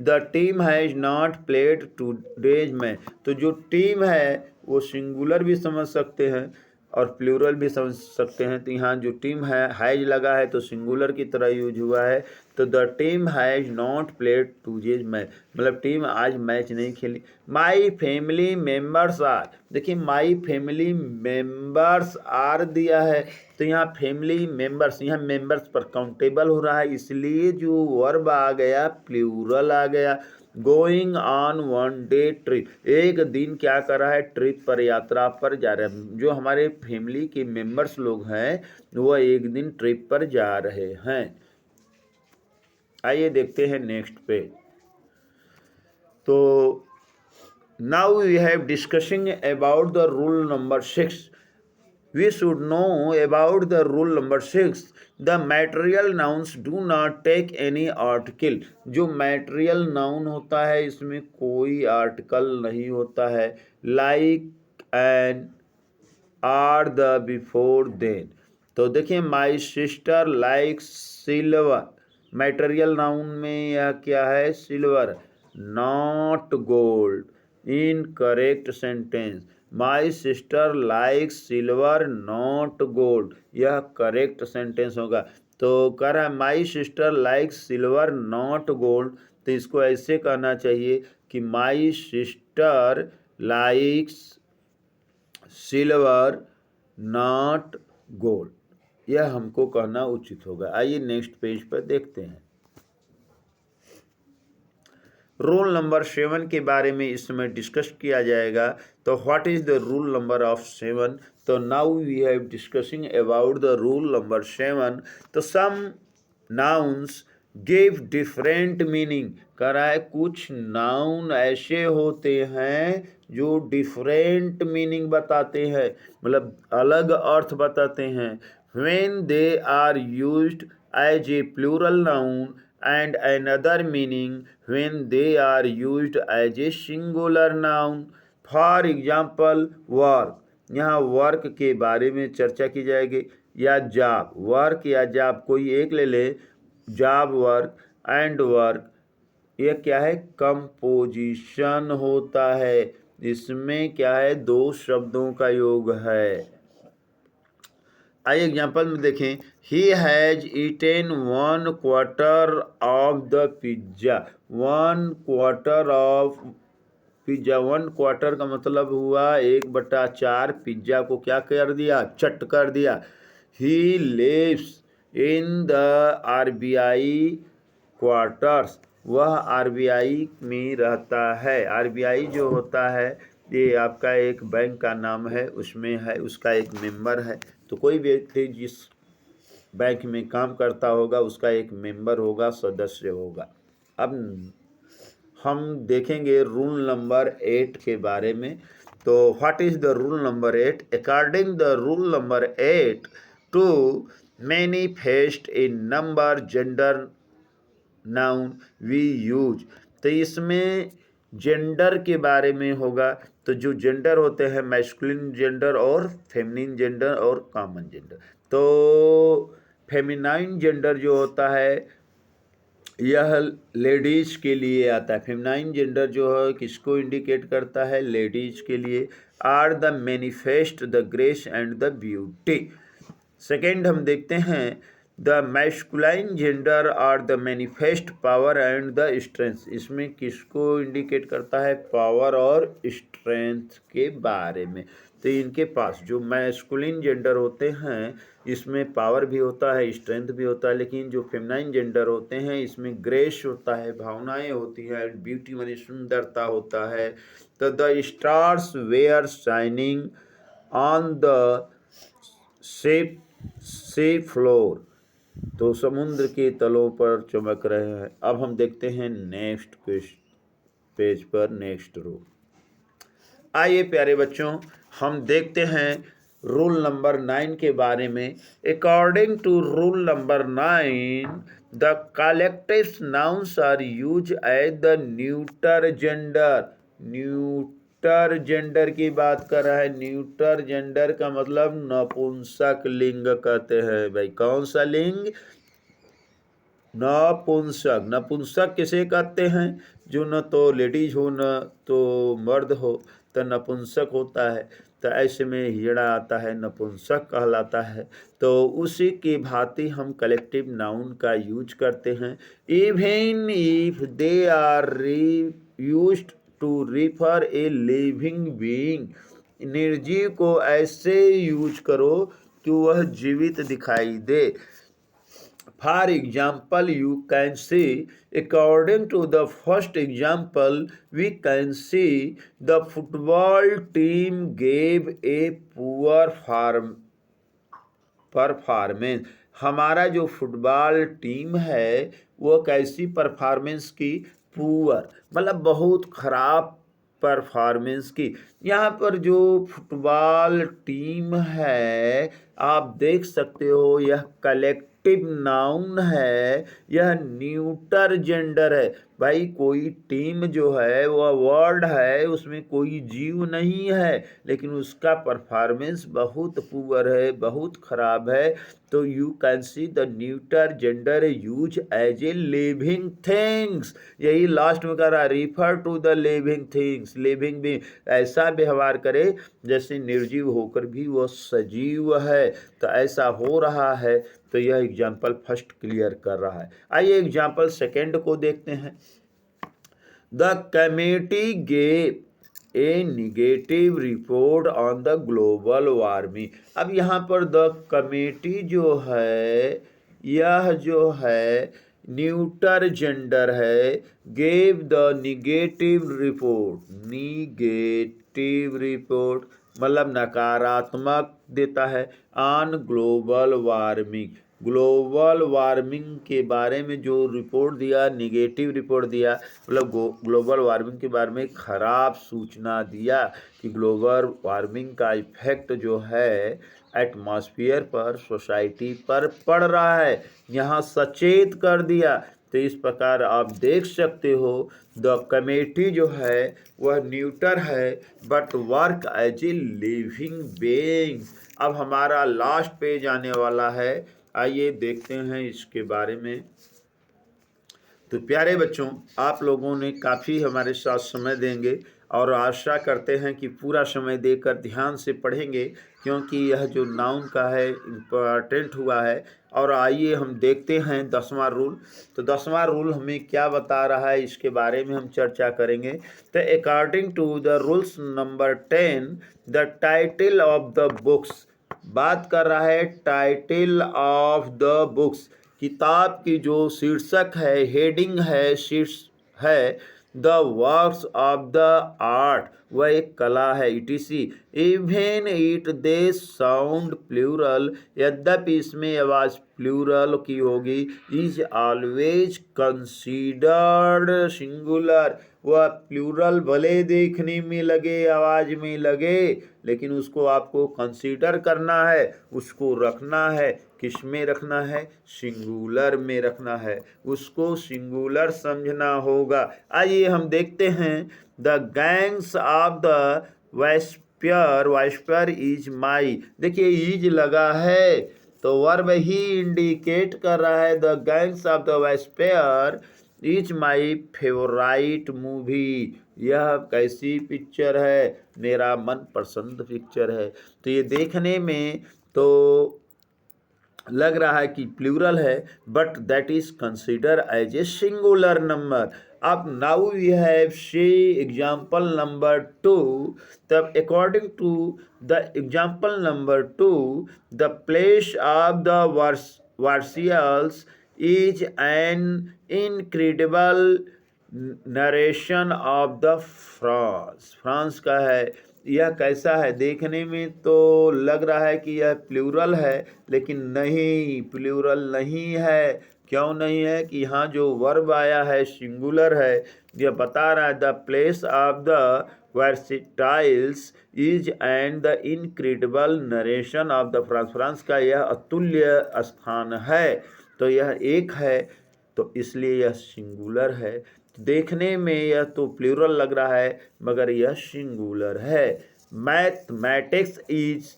the team has not played today's match. तो जो टीम है वो सिंगुलर भी समझ सकते हैं और प्लूरल भी समझ सकते हैं. तो यहाँ जो टीम है हैज लगा है तो सिंगुलर की तरह यूज हुआ है. तो the team has not played today's match, मतलब टीम आज मैच नहीं खेली. My family members are. देखिए माई फैमिली मेम्बर्स आर दिया है तो यहाँ फैमिली मेम्बर्स, यहाँ मेम्बर्स पर काउंटेबल हो रहा है इसलिए जो वर्ब आ गया प्लूरल आ गया. Going on one day trip, एक दिन क्या कर रहा है ट्रिप पर, यात्रा पर जा रहे हैं. जो हमारे फैमिली के मेंबर्स लोग हैं वह एक दिन ट्रिप पर जा रहे हैं. आइए देखते हैं नेक्स्ट पे. तो now we have discussing about the rule number 6. We should know about the rule number 6. The material nouns do not take any article. जो material noun होता है इसमें कोई article नहीं होता है. Like and are the before then. तो देखिए my sister likes silver. material noun में यह क्या है silver, not gold. Incorrect sentence. My sister likes silver not gold, यह करेक्ट सेंटेंस होगा. तो कह रहा है my sister likes silver not gold. तो इसको ऐसे कहना चाहिए कि my sister likes silver not gold, यह हमको कहना उचित होगा. आइए नेक्स्ट पेज पर देखते हैं. रूल नंबर 7 के बारे में इसमें डिस्कस किया जाएगा. तो what is the rule number of 7. तो now we have discussing about the rule number 7. तो some nouns give different meaning. कह रहा है कुछ नाउन ऐसे होते हैं जो डिफरेंट मीनिंग बताते हैं, मतलब अलग अर्थ बताते हैं. When they are used as a plural noun and another meaning when they are used as a singular noun. For example work, यहाँ वर्क के बारे में चर्चा की जाएगी. या जॉब, वर्क या जॉब कोई एक ले ले. जॉब वर्क एंड वर्क, ये क्या है कंपोजिशन होता है. इसमें क्या है दो शब्दों का योग है. आइए एग्जाम्पल में देखें. He has eaten 1/4 of the pizza. 1/4 of pizza, 1/4 का मतलब हुआ 1/4. पिज्जा को क्या कर दिया, चट कर दिया. He lives in the RBI quarters, वह RBI में रहता है. RBI जो होता है ये आपका एक बैंक का नाम है, उसमें है उसका एक मेंबर है. तो कोई व्यक्ति जिस बैंक में काम करता होगा उसका एक मेंबर होगा, सदस्य होगा. अब हम देखेंगे रूल नंबर 8 के बारे में. तो what is the rule number 8. According the rule number 8 to manifest a number gender noun we use. तो इसमें जेंडर के बारे में होगा. तो जो जेंडर होते हैं मैस्कुलिन जेंडर और फेमिनिन जेंडर और कॉमन जेंडर. तो फेमिनाइन जेंडर जो होता है यह लेडीज़ के लिए आता है. फेमिनाइन जेंडर जो है किसको इंडिकेट करता है, लेडीज़ के लिए. Are the manifest the grace and the beauty. Second हम देखते हैं the masculine gender are the manifest power and the strength. इसमें किसको इंडिकेट करता है, पावर और स्ट्रेंथ के बारे में. तो इनके पास जो मैस्कुलिन जेंडर होते हैं इसमें पावर भी होता है, स्ट्रेंथ भी होता है, लेकिन जो फेमिनाइन जेंडर होते हैं इसमें ग्रेस होता है, भावनाएं होती है, ब्यूटी माने सुंदरता होता है। तो the stars were shining on the sea floor, तो समुद्र के तलों पर चमक रहे हैं। अब हम देखते हैं नेक्स्ट पेज पर नेक्स्ट रो। आइए प्यारे बच्चों, हम देखते हैं रूल नंबर 9 के बारे में। According to rule number 9, the collective nouns are use as the neuter gender. Neuter gender की बात कर रहा है। न्यूटर जेंडर का मतलब नपुंसक लिंग कहते हैं। भाई कौन सा लिंग? नपुंसक। नपुंसक किसे कहते हैं? जो न तो लेडीज हो न तो मर्द हो, तो नपुंसक होता है। तो ऐसे में हिजड़ा आता है, नपुंसक कहलाता है। तो उसी की भांति हम कलेक्टिव नाउन का यूज करते हैं। Even if they are used to refer a living being. निर्जीव को ऐसे यूज करो कि वह जीवित दिखाई दे। For example, you can see, according to the first example, we can see the football team gave a poor performance. हमारा जो फुटबॉल टीम है वो कैसी परफॉर्मेंस की? पुअर, मतलब बहुत खराब परफॉर्मेंस की। यहाँ पर जो फुटबॉल टीम है आप देख सकते हो यह कलेक्टिव नाउन है, यह न्यूटर जेंडर है। भाई कोई टीम जो है वह वर्ड है, उसमें कोई जीव नहीं है, लेकिन उसका परफॉर्मेंस बहुत पुअर है, बहुत खराब है। तो you can see the neuter gender use as a living things. यही लास्ट में कह रहा है, refer to the living things. Living भी ऐसा व्यवहार करे जैसे निर्जीव होकर भी वह सजीव है। तो ऐसा हो रहा है। तो यह एग्जाम्पल फर्स्ट क्लियर कर रहा है। आइए एग्जाम्पल सेकेंड को देखते हैं। The committee gave a negative report on the global warming. अब यहाँ पर द कमेटी जो है, यह जो है न्यूटर जेंडर है। Gave the negative report. Negative report मतलब नकारात्मक देता है। On global warming, global warming के बारे में जो रिपोर्ट दिया, निगेटिव रिपोर्ट दिया, मतलब ग्लोबल वार्मिंग के बारे में खराब सूचना दिया कि ग्लोबल वार्मिंग का इफेक्ट जो है एटमॉस्फेयर पर, सोसाइटी पर पड़ रहा है। यहाँ सचेत कर दिया। तो इस प्रकार आप देख सकते हो द कमेटी जो है वह न्यूटर है but work as a living being. अब हमारा लास्ट पेज आने वाला है। आइए देखते हैं इसके बारे में। तो प्यारे बच्चों, आप लोगों ने काफ़ी हमारे साथ समय देंगे और आशा करते हैं कि पूरा समय देकर ध्यान से पढ़ेंगे, क्योंकि यह जो नाउन का है इम्पॉर्टेंट हुआ है। और आइए हम देखते हैं 10वां रूल। तो 10वां रूल हमें क्या बता रहा है इसके बारे में हम चर्चा करेंगे। तो according to the rules number 10, the title of the books, बात कर रहा है टाइटल ऑफ द बुक्स, किताब की जो शीर्षक है, हेडिंग है, शीर्ष है। The works of the art, वह एक कला है, etc. Even it they sound plural, यद्यपि इसमें आवाज प्लूरल की होगी। इज ऑलवेज कंसीडर्ड सिंगुलर, वह प्लूरल भले देखने में लगे, आवाज में लगे, लेकिन उसको आपको कंसीडर करना है, उसको रखना है। किस में रखना है? सिंगुलर में रखना है, उसको सिंगुलर समझना होगा। आइए हम देखते हैं the gangs of the Wasseypur, Wasseypur is my. देखिए इज लगा है तो वर्ब ही इंडिकेट कर रहा है। The gangs of the Wasseypur is my favourite movie. यह कैसी पिक्चर है? मेरा मनपसंद पिक्चर है। तो ये देखने में तो लग रहा है कि प्लूरल है, but that is consider as a singular number. अब now we have see example number 2. According to the example number 2, the place of the Versailles is an incredible narration of the France का है। यह कैसा है? देखने में तो लग रहा है कि यह प्लूरल है, लेकिन नहीं, प्लूरल नहीं है। क्यों नहीं है? कि यहाँ जो वर्ब आया है सिंगुलर है। यह बता रहा है the palace of the Versailles is and the incredible narration of the France का यह अतुल्य स्थान है। तो यह एक है, तो इसलिए यह सिंगुलर है। देखने में यह तो प्लूरल लग रहा है, मगर यह सिंगुलर है। Mathematics is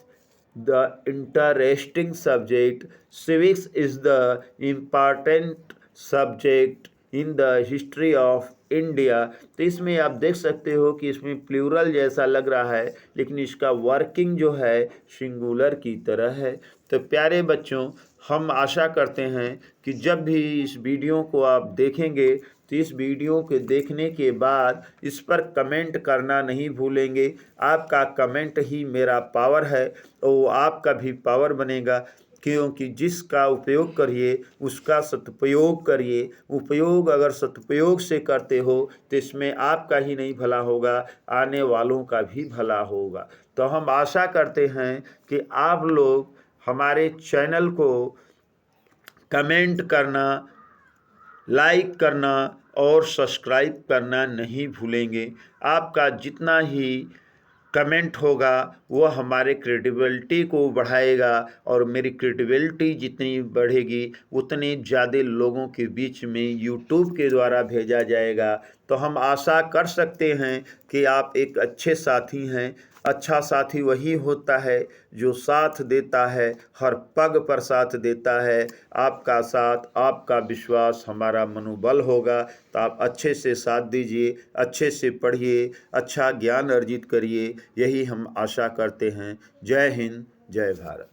the interesting subject, civics is the important subject in the history of India. तो इसमें आप देख सकते हो कि इसमें प्लूरल जैसा लग रहा है, लेकिन इसका वर्किंग जो है सिंगुलर की तरह है। तो प्यारे बच्चों, हम आशा करते हैं कि जब भी इस वीडियो को आप देखेंगे तो इस वीडियो के देखने के बाद इस पर कमेंट करना नहीं भूलेंगे। आपका कमेंट ही मेरा पावर है और वो आपका भी पावर बनेगा, क्योंकि जिसका उपयोग करिए उसका सदुपयोग करिए। उपयोग अगर सदुपयोग से करते हो तो इसमें आपका ही नहीं भला होगा, आने वालों का भी भला होगा। तो हम आशा करते हैं कि आप लोग हमारे चैनल को कमेंट करना, लाइक करना और सब्सक्राइब करना नहीं भूलेंगे। आपका जितना ही कमेंट होगा वो हमारे क्रेडिबिलिटी को बढ़ाएगा, और मेरी क्रेडिबिलिटी जितनी बढ़ेगी उतने ज़्यादा लोगों के बीच में यूट्यूब के द्वारा भेजा जाएगा। तो हम आशा कर सकते हैं कि आप एक अच्छे साथी हैं। अच्छा साथी वही होता है जो साथ देता है, हर पग पर साथ देता है। आपका साथ, आपका विश्वास हमारा मनोबल होगा। तो आप अच्छे से साथ दीजिए, अच्छे से पढ़िए, अच्छा ज्ञान अर्जित करिए, यही हम आशा करते हैं। जय हिंद, जय भारत।